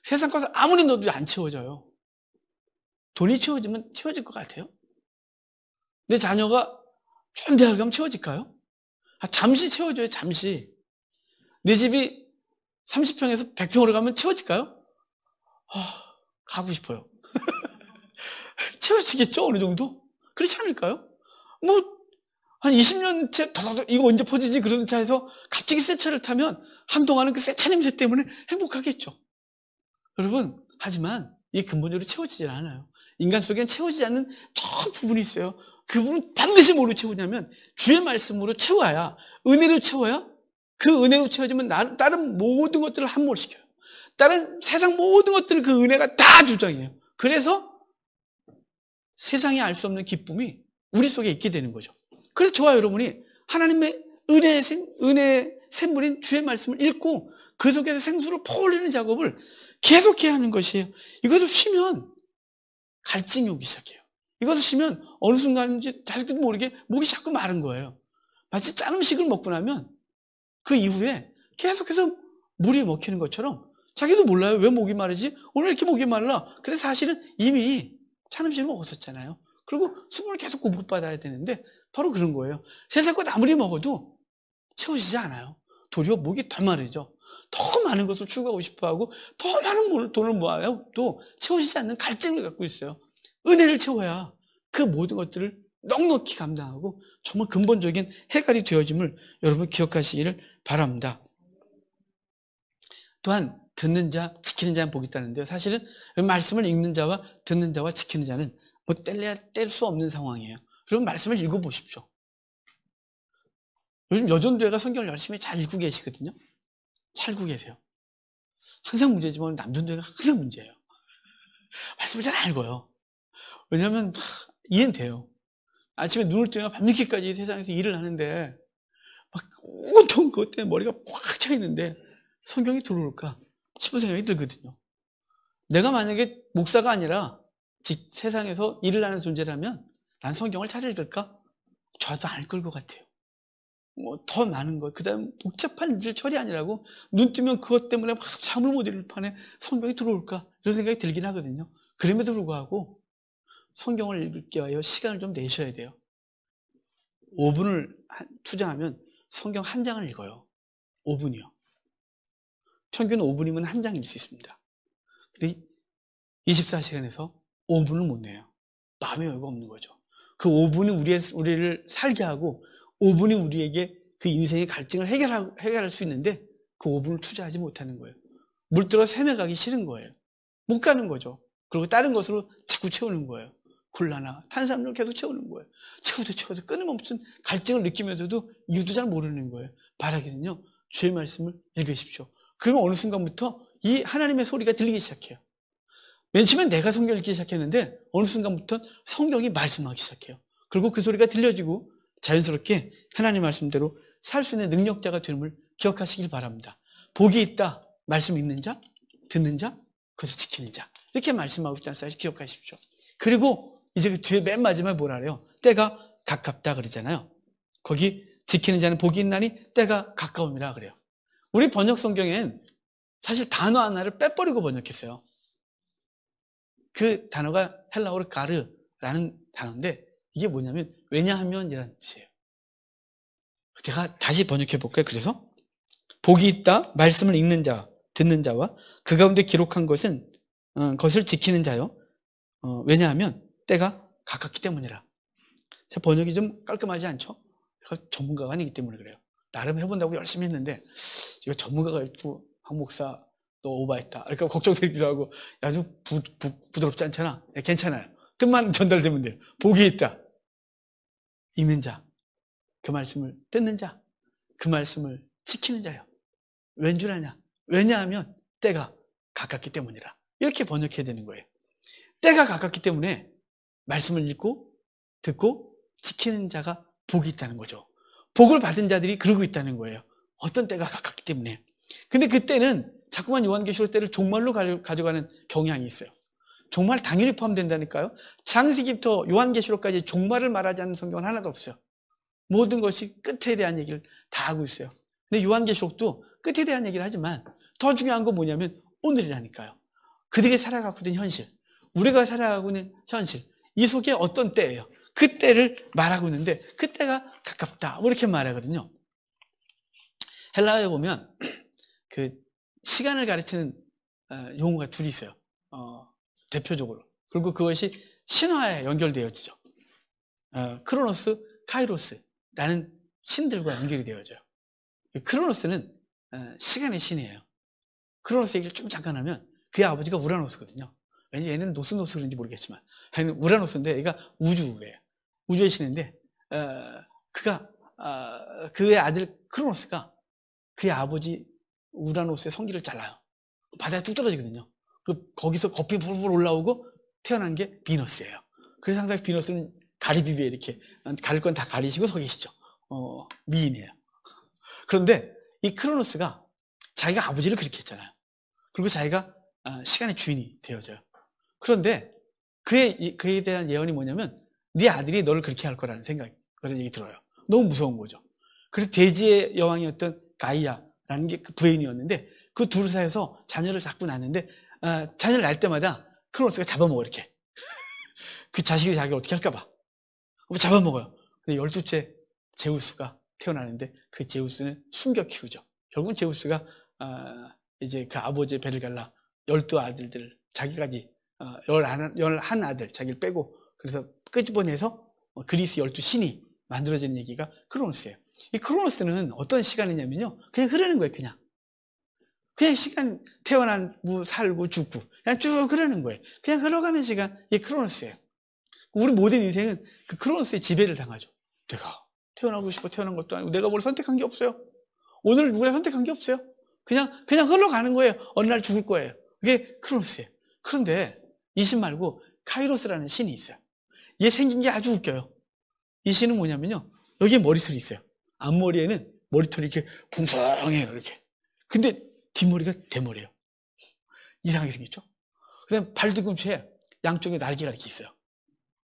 세상 것을 아무리 넣어도 안 채워져요. 돈이 채워지면 채워질 것 같아요? 내 자녀가 좋은 대학을 가면 채워질까요? 잠시 채워져요, 잠시. 내 집이 30평에서 100평으로 가면 채워질까요? 가고 싶어요. 채워지겠죠, 어느 정도? 그렇지 않을까요? 한 20년째 더더더 이거 언제 퍼지지? 그런 차에서 갑자기 새 차를 타면 한동안은 그 새 차 냄새 때문에 행복하겠죠. 여러분, 하지만 이게 근본적으로 채워지질 않아요. 인간 속에는 채워지지 않는 저 부분이 있어요. 그 부분은 반드시 뭐로 채우냐면 주의 말씀으로 채워야, 은혜로 채워야, 그 은혜로 채워지면 다른 모든 것들을 함몰시켜요. 다른 세상 모든 것들을 그 은혜가 다 주장해요. 그래서 세상이 알 수 없는 기쁨이 우리 속에 있게 되는 거죠. 그래서 저와 여러분이 하나님의 은혜의 샘물인 주의 말씀을 읽고 그 속에서 생수를 퍼올리는 작업을 계속해야 하는 것이에요. 이것을 쉬면 갈증이 오기 시작해요. 이것을 쉬면 어느 순간인지 자식도 모르게 목이 자꾸 마른 거예요. 마치 짠 음식을 먹고 나면 그 이후에 계속해서 물이 먹히는 것처럼 자기도 몰라요. 왜 목이 마르지? 오늘 이렇게 목이 말라. 근데 사실은 이미 찬 음식을 먹었었잖아요. 그리고 수분을 계속 공급받아야 되는데 바로 그런 거예요. 세상 것 아무리 먹어도 채워지지 않아요. 도리어 목이 더 마르죠. 더 많은 것을 추구하고 싶어하고 더 많은 돈을 모아야 또 채워지지 않는 갈증을 갖고 있어요. 은혜를 채워야 그 모든 것들을 넉넉히 감당하고 정말 근본적인 해결이 되어짐을 여러분 기억하시기를 바랍니다. 또한 듣는 자, 지키는 자는 복이 있다는데요. 사실은 말씀을 읽는 자와 듣는 자와 지키는 자는 뗄 수 없는 상황이에요. 그럼 말씀을 읽어보십시오. 요즘 여전도회가 성경을 열심히 잘 읽고 계시거든요. 잘 읽고 계세요. 항상 문제지만 남전도회가 항상 문제예요. 말씀을 잘 안 읽어요. 왜냐하면 이해는 돼요. 아침에 눈을 뜨면 밤늦게까지 세상에서 일을 하는데 막 온통 그것 때문에 머리가 꽉 차 있는데 성경이 들어올까 싶은 생각이 들거든요. 내가 만약에 목사가 아니라 세상에서 일을 하는 존재라면 난 성경을 잘 읽을까? 저도 안 읽을 것 같아요. 더 많은 것, 그 다음 복잡한 일을 처리하느라고 눈 뜨면 그것 때문에 막 잠을 못 이룰 판에 성경이 들어올까? 이런 생각이 들긴 하거든요. 그럼에도 불구하고 성경을 읽기 위하여 시간을 좀 내셔야 돼요. 5분을 투자하면 성경 한 장을 읽어요. 5분이요. 평균 5분이면 한 장일 수 있습니다. 근데 24시간에서 5분을 못 내요. 마음의 여유가 없는 거죠. 그 5분이 우리를 살게 하고 5분이 우리에게 그 인생의 갈증을 해결할 수 있는데 그 5분을 투자하지 못하는 거예요. 물들어 샘에 가기 싫은 거예요. 못 가는 거죠. 그리고 다른 것으로 자꾸 채우는 거예요. 콜라나 탄산음료를 계속 채우는 거예요. 채워도 끊임없는 갈증을 느끼면서도 이유도 잘 모르는 거예요. 바라기는요, 주의 말씀을 읽으십시오. 그러면 어느 순간부터 이 하나님의 소리가 들리기 시작해요. 맨 처음엔 내가 성경을 읽기 시작했는데 어느 순간부터 성경이 말씀하기 시작해요. 그리고 그 소리가 들려지고 자연스럽게 하나님 말씀대로 살 수 있는 능력자가 되는걸 기억하시길 바랍니다. 복이 있다. 말씀 읽는 자, 듣는 자, 그것을 지키는 자. 이렇게 말씀하고 있다는 사실 기억하십시오. 그리고 이제 그 뒤에 맨 마지막에 뭐라 그래요? 때가 가깝다 그러잖아요. 거기 지키는 자는 복이 있나니 때가 가까움이라 그래요. 우리 번역 성경엔 사실 단어 하나를 빼버리고 번역했어요. 그 단어가 헬라어로 가르라는 단어인데 이게 뭐냐면 왜냐하면이라는 뜻이에요. 제가 다시 번역해 볼까요? 그래서 복이 있다. 말씀을 읽는 자, 듣는 자와 그 가운데 기록한 것을 지키는 자요. 왜냐하면 때가 가깝기 때문이라. 제 번역이 좀 깔끔하지 않죠? 제가 전문가가 아니기 때문에 그래요. 나름 해본다고 열심히 했는데 이거 전문가가 있고 박 목사 너 오바했다. 그러니까 걱정되기도 하고 아주 부드럽지 않잖아. 네, 괜찮아요. 뜻만 전달되면 돼요. 복이 있다. 읽는 자, 그 말씀을 듣는 자, 그 말씀을 지키는 자요. 왠 줄 아냐? 왜냐하면 때가 가깝기 때문이라. 이렇게 번역해야 되는 거예요. 때가 가깝기 때문에 말씀을 읽고 듣고 지키는 자가 복이 있다는 거죠. 복을 받은 자들이 그러고 있다는 거예요. 어떤 때가 가깝기 때문에. 근데 그때는 자꾸만 요한계시록 때를 종말로 가져가는 경향이 있어요. 종말 당연히 포함된다니까요. 창세기부터 요한계시록까지 종말을 말하지 않는 성경은 하나도 없어요. 모든 것이 끝에 대한 얘기를 다 하고 있어요. 근데 요한계시록도 끝에 대한 얘기를 하지만 더 중요한 건 뭐냐면 오늘이라니까요. 그들이 살아가고 있는 현실, 우리가 살아가고 있는 현실, 이 속에 어떤 때예요. 그 때를 말하고 있는데 그 때가 가깝다. 뭐 이렇게 말하거든요. 헬라어에 보면 그 시간을 가르치는 용어가 둘이 있어요. 대표적으로. 그리고 그것이 신화에 연결되어지죠. 크로노스, 카이로스라는 신들과 연결이 되어져요. 크로노스는 시간의 신이에요. 크로노스 얘기를 좀 잠깐 하면 그의 아버지가 우라노스거든요. 왠지 얘는 노스노스 그런지 모르겠지만 얘는 우라노스인데 얘가 우주예요. 우주의 신인데 그의 아들 크로노스가 그의 아버지 우라노스의 성기를 잘라요. 바다에 뚝 떨어지거든요. 거기서 거품이 불불 올라오고 태어난 게 비너스예요. 그래서 항상 비너스는 가리비에 이렇게 가릴 건 다 가리시고 서 계시죠. 미인이에요. 그런데 이 크로노스가 자기가 아버지를 그렇게 했잖아요. 그리고 자기가 시간의 주인이 되어져요. 그런데 그에 대한 예언이 뭐냐면 네 아들이 너를 그렇게 할 거라는 그런 얘기 들어요. 너무 무서운 거죠. 그래서 대지의 여왕이었던 가이아라는 게 그 부인이었는데 그 둘 사이에서 자녀를 자꾸 낳는데 자녀를 낳을 때마다 크로노스가 잡아먹어 이렇게. 그 자식이 자기를 어떻게 할까봐 잡아먹어요. 근데 12째 제우스가 태어나는데 그 제우스는 숨겨 키우죠. 결국은 제우스가 이제 그 아버지의 배를 갈라 12아들들 자기까지 11아들 자기를 빼고 그래서 끄집어내서 그리스 12신이 만들어진 얘기가 크로노스예요. 이 크로노스는 어떤 시간이냐면요. 그냥 흐르는 거예요. 그냥 시간 태어나고 살고 죽고 그냥 쭉 흐르는 거예요. 그냥 흘러가는 시간 이게 크로노스예요. 우리 모든 인생은 그 크로노스의 지배를 당하죠. 내가 태어나고 싶어 태어난 것도 아니고 내가 뭘 선택한 게 없어요. 오늘 누구나 선택한 게 없어요. 그냥 흘러가는 거예요. 어느 날 죽을 거예요. 그게 크로노스예요. 그런데 이 신 말고 카이로스라는 신이 있어요. 얘 생긴 게 아주 웃겨요. 이 신은 뭐냐면요. 여기에 머리털이 있어요. 앞머리에는 머리털이 이렇게 풍성해요. 이렇게. 근데 뒷머리가 대머리예요. 이상하게 생겼죠? 그 다음에 발 뒤꿈치에 양쪽에 날개가 이렇게 있어요.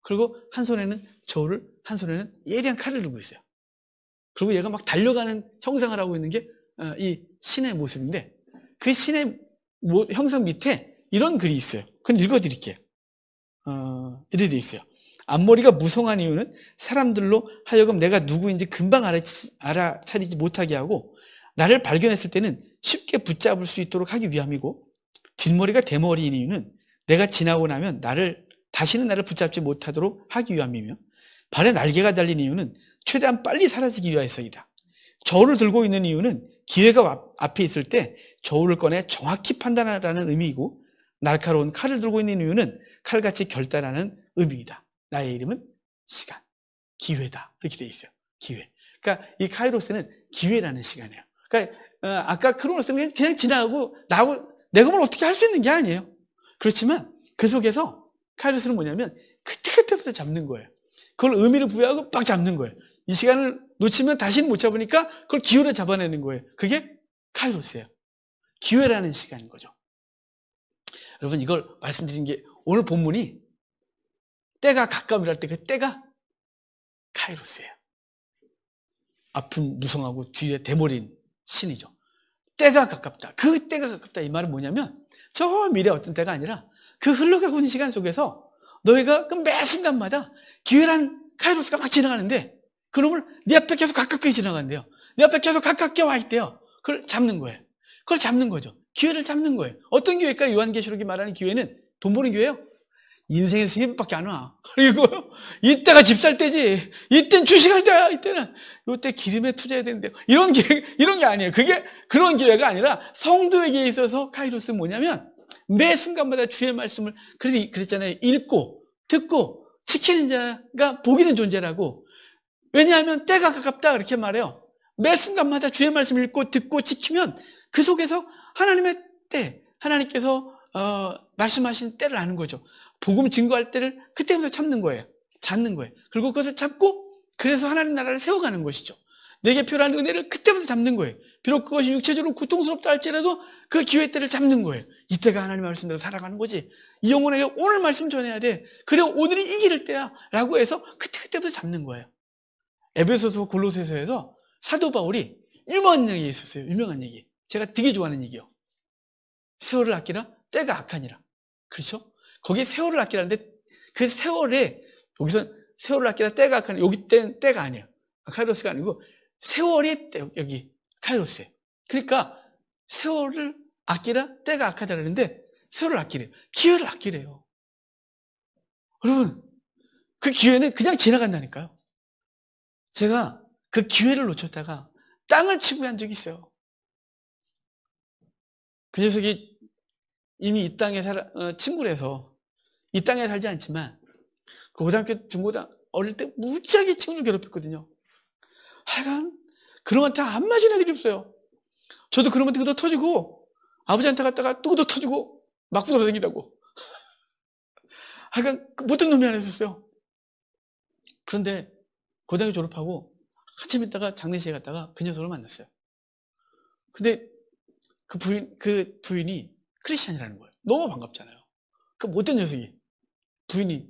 그리고 한 손에는 저울을, 한 손에는 예리한 칼을 들고 있어요. 그리고 얘가 막 달려가는 형상을 하고 있는 게 이 신의 모습인데 그 신의 형상 밑에 이런 글이 있어요. 그건 읽어드릴게요. 이렇게 돼 있어요. 앞머리가 무성한 이유는 사람들로 하여금 내가 누구인지 금방 알아차리지 못하게 하고 나를 발견했을 때는 쉽게 붙잡을 수 있도록 하기 위함이고 뒷머리가 대머리인 이유는 내가 지나고 나면 다시는 나를 붙잡지 못하도록 하기 위함이며 발에 날개가 달린 이유는 최대한 빨리 사라지기 위해서이다. 저울을 들고 있는 이유는 기회가 앞에 있을 때 저울을 꺼내 정확히 판단하라는 의미이고 날카로운 칼을 들고 있는 이유는 칼같이 결단하는 의미이다. 나의 이름은 시간, 기회다. 이렇게 돼 있어요. 기회. 그러니까 이 카이로스는 기회라는 시간이에요. 그러니까 아까 크로노스는 그냥 지나가고 나하고 내가 뭘 어떻게 할 수 있는 게 아니에요. 그렇지만 그 속에서 카이로스는 뭐냐면 그때부터 잡는 거예요. 그걸 의미를 부여하고 빡 잡는 거예요. 이 시간을 놓치면 다시는 못 잡으니까 그걸 기회로 잡아내는 거예요. 그게 카이로스예요. 기회라는 시간인 거죠. 여러분 이걸 말씀드린 게 오늘 본문이 때가 가까움이랄 때 그 때가 카이로스예요. 앞은 무성하고 뒤에 대머리인 신이죠. 때가 가깝다. 그 때가 가깝다. 이 말은 뭐냐면 저 미래 어떤 때가 아니라 그 흘러가고 있는 시간 속에서 너희가 그 매 순간마다 기회란 카이로스가 막 지나가는데 그놈을 네 앞에 계속 가깝게 지나간대요. 네 앞에 계속 가깝게 와 있대요. 그걸 잡는 거예요. 그걸 잡는 거죠. 기회를 잡는 거예요. 어떤 기회일까? 요한계시록이 말하는 기회는 돈 버는 기회예요. 인생에서 3번밖에 안 와. 그리고 이때가 집 살 때지. 이때는 주식할 때야. 이때는 이때 기름에 투자해야 되는데 이런 게 아니에요. 그런 기회가 아니라 성도에게 있어서 카이로스는 뭐냐면 매 순간마다 주의 말씀을 그랬잖아요. 읽고 듣고 지키는 자가 복 있는 존재라고. 왜냐하면 때가 가깝다 그렇게 말해요. 매 순간마다 주의 말씀을 읽고 듣고 지키면 그 속에서 하나님의 때, 하나님께서 말씀하신 때를 아는 거죠. 복음 증거할 때를 그때부터 잡는 거예요. 그리고 그것을 잡고 그래서 하나님 나라를 세워가는 것이죠. 내게 필요한 은혜를 그때부터 잡는 거예요. 비록 그것이 육체적으로 고통스럽다 할지라도 그 기회 때를 잡는 거예요. 이때가 하나님의 말씀대로 살아가는 거지. 이 영혼에게 오늘 말씀 전해야 돼. 그래 오늘이 이길 때야 라고 해서 그때부터 잡는 거예요. 에베소서 골로새서에서 사도 바울이 유명한 얘기 있었어요. 유명한 얘기. 제가 되게 좋아하는 얘기요. 세월을 아끼라 때가 악하니라. 그렇죠? 거기에 세월을 아끼라는데 그 세월에 여기서 세월을 아끼라 때가 악하니라. 여기 때가 아니에요. 카이로스가 아니고 세월이 때 여기 카이로스예요. 그러니까 세월을 아끼라 때가 악하다 그러는데 세월을 아끼래요. 기회를 아끼래요. 여러분 그 기회는 그냥 지나간다니까요. 제가 그 기회를 놓쳤다가 땅을 치고 한 적이 있어요. 그 녀석이 이미 이 땅에 친구라서 이 땅에 살지 않지만 고등학교, 중고등 어릴 때 무지하게 친구를 괴롭혔거든요. 하여간 그놈한테 안 맞은 애들이 없어요. 저도 그놈한테 뜯어 터지고 아버지한테 갔다가 또 뜯어 터지고 막 돌아다니다고. 하여간 못된 놈이 하나 있었어요. 그런데 고등학교 졸업하고 한참 있다가 장례식에 갔다가 그 녀석을 만났어요. 근데 그 부인이 크리스찬이라는 거예요. 너무 반갑잖아요. 그 못된 녀석이 부인이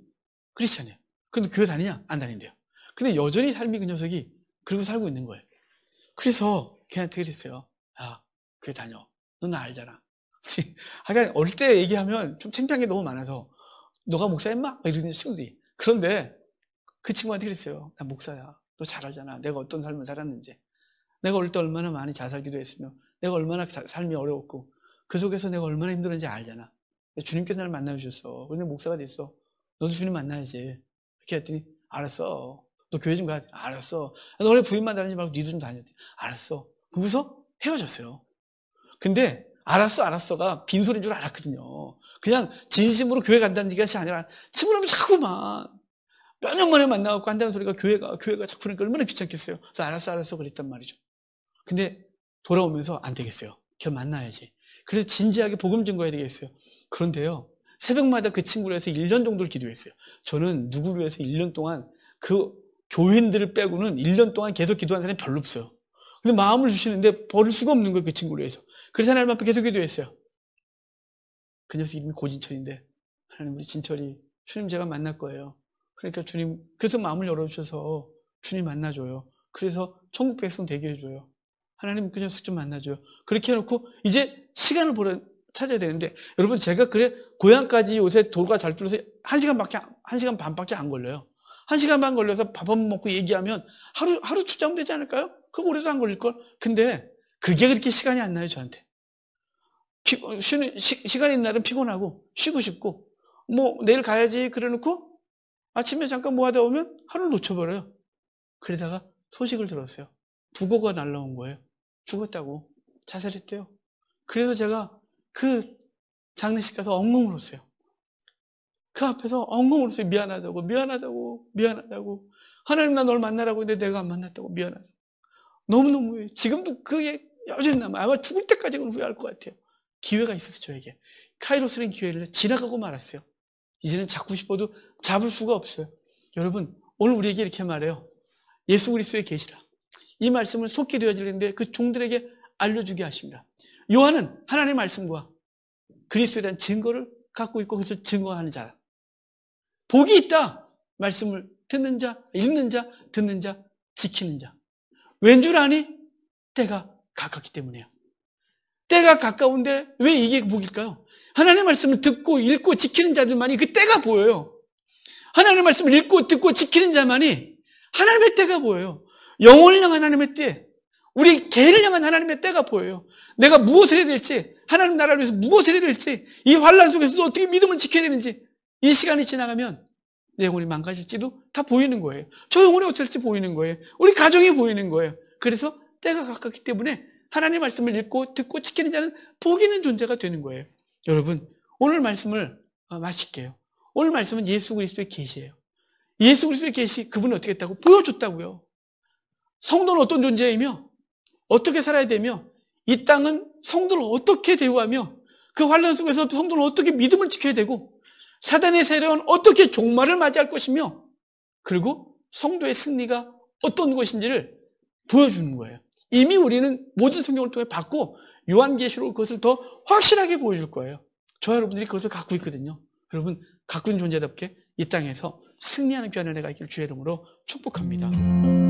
크리스찬이에요. 근데 교회 다니냐? 안 다닌대요. 근데 여전히 삶이 그 녀석이 그러고 살고 있는 거예요. 그래서 걔한테 그랬어요. 야, 교회 다녀. 너 나 알잖아. 하여간 어릴 때 얘기하면 좀 창피한 게 너무 많아서 너가 목사야 인마? 이러는 친구들이. 그런데 그 친구한테 그랬어요. 나 목사야. 너 잘 알잖아. 내가 어떤 삶을 살았는지. 내가 어릴 때 얼마나 많이 자살기도 했으며 내가 얼마나 삶이 어려웠고 그 속에서 내가 얼마나 힘들었는지 알잖아. 주님께서 나를 만나주셨어. 그런데 목사가 됐어. 너도 주님 만나야지. 이렇게 했더니 알았어. 너 교회 좀 가. 알았어. 너네 부인만 다니지 말고 니도 좀 다녔대. 알았어. 그러고서 헤어졌어요. 근데 알았어가 빈소리인 줄 알았거든요. 그냥 진심으로 교회 간다는 얘기가 아니라 친구라면 자꾸만 몇 년 만에 만나갖고 한다는 소리가 교회가 자꾸 그러니까 얼마나 귀찮겠어요. 그래서 알았어 그랬단 말이죠. 근데 돌아오면서 안 되겠어요. 걔를 만나야지. 그래서 진지하게 복음 증거해야 되겠어요. 그런데요, 새벽마다 그 친구를 위해서 1년 정도를 기도했어요. 저는 누구를 위해서 1년 동안 그 교인들을 빼고는 1년 동안 계속 기도한 사람이 별로 없어요. 근데 마음을 주시는데 버릴 수가 없는 거예요. 그 친구를 위해서. 그래서 하나님 앞에 계속 기도했어요. 그 녀석 이름이 고진철인데 하나님 우리 진철이 주님 제가 만날 거예요. 그러니까 주님 그래서 마음을 열어주셔서 주님 만나줘요. 그래서 천국 백성 되게 해줘요. 하나님 그 녀석 좀 만나줘요. 그렇게 해놓고 이제 시간을 찾아야 되는데 여러분 제가 고향까지 요새 도로가 잘 뚫려서 1시간 반밖에 안 걸려요. 1시간 반 걸려서 밥 한 번 먹고 얘기하면 하루 출장 되지 않을까요? 그거 오래도 안 걸릴걸? 근데 그게 그렇게 시간이 안 나요 저한테. 시간이 있는 날은 피곤하고 쉬고 싶고 뭐 내일 가야지 그래놓고 아침에 잠깐 뭐 하다 오면 하루를 놓쳐버려요. 그러다가 소식을 들었어요. 부고가 날라온 거예요. 죽었다고. 자살했대요. 그래서 제가 그 장례식 가서 엉엉 울었어요. 그 앞에서 엉엉 울었어요. 미안하다고. 하나님 나 널 만나라고 했는데 내가 안 만났다고 미안하다고. 너무너무 후회해. 지금도 그게 여전히 남아요. 아마 죽을 때까지는 후회할 것 같아요. 기회가 있었어요 저에게. 카이로스는 기회를 지나가고 말았어요. 이제는 잡고 싶어도 잡을 수가 없어요. 여러분 오늘 우리에게 이렇게 말해요. 예수 그리스도의 계시라. 이 말씀을 속히 되어지는데 그 종들에게 알려주게 하십니다. 요한은 하나님의 말씀과 그리스도에 대한 증거를 갖고 있고 그래서 증거하는 자라. 복이 있다. 말씀을 듣는 자, 읽는 자, 듣는 자, 지키는 자. 왠 줄 아니? 때가 가깝기 때문이에요. 때가 가까운데 왜 이게 복일까요? 하나님의 말씀을 듣고 읽고 지키는 자들만이 그 때가 보여요. 하나님의 말씀을 읽고 듣고 지키는 자만이 하나님의 때가 보여요. 영혼을 향한 하나님의 때, 우리 개를 향한 하나님의 때가 보여요. 내가 무엇을 해야 될지, 하나님 나라를 위해서 무엇을 해야 될지, 이 환난 속에서도 어떻게 믿음을 지켜야 되는지, 이 시간이 지나가면 내 영혼이 망가질지도 다 보이는 거예요. 저 영혼이 어쩔지 보이는 거예요. 우리 가정이 보이는 거예요. 그래서 때가 가깝기 때문에 하나님의 말씀을 읽고 듣고 지키는 자는 복 있는 존재가 되는 거예요. 여러분, 오늘 말씀을 마칠게요. 오늘 말씀은 예수 그리스도의 계시예요. 예수 그리스도의 계시, 그분은 어떻게 했다고? 보여줬다고요. 성도는 어떤 존재이며 어떻게 살아야 되며 이 땅은 성도를 어떻게 대우하며 그 환난 속에서 성도는 어떻게 믿음을 지켜야 되고 사단의 세력은 어떻게 종말을 맞이할 것이며 그리고 성도의 승리가 어떤 것인지를 보여주는 거예요. 이미 우리는 모든 성경을 통해 봤고 요한계시록 그것을 더 확실하게 보여줄 거예요. 저 여러분들이 그것을 갖고 있거든요. 여러분, 갖고 있는 존재답게 이 땅에서 승리하는 귀한 은혜가 있기를 주의 이름으로 축복합니다.